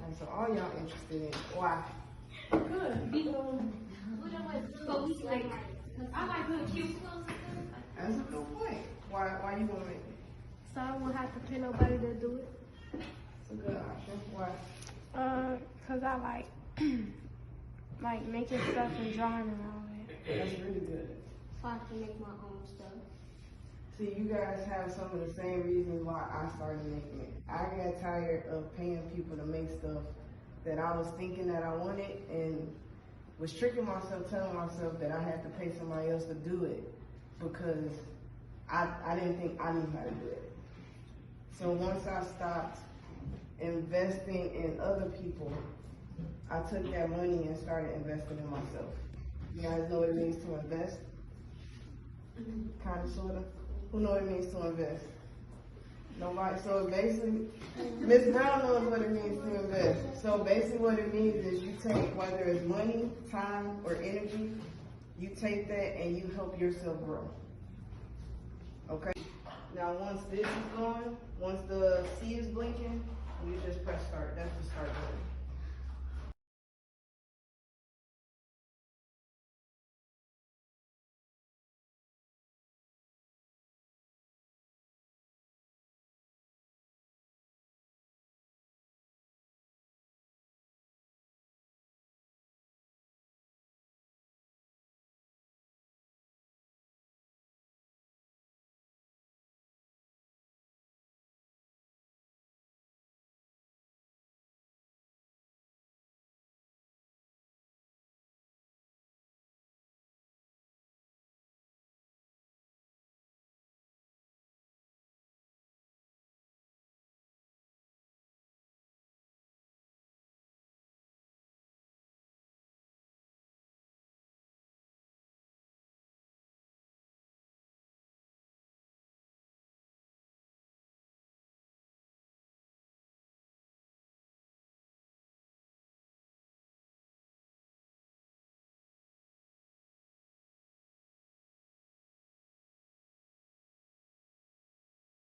happen. So all y'all interested in it. Why? Good. Like, I like little cute clothes. That's a good point. Why you want to make it? So I won't have to pay nobody to do it. It's a good option. Why? Cause I like like making stuff and drawing and all that. That's really good. So I can make my own stuff. See, you guys have some of the same reasons why I started making it. I got tired of paying people to make stuff that I was thinking that I wanted and was tricking myself, telling myself that I had to pay somebody else to do it because I didn't think I knew how to do it. So once I stopped investing in other people, I took that money and started investing in myself. You guys know what it means to invest? Kind of, sort of. Who know what it means to invest? Nobody. So basically, Miss Brown knows what it means to invest. So basically what it means is you take, whether it's money, time, or energy, you take that and you help yourself grow. Okay? Now once this is going, once the C is blinking, you just press start. That's the start button.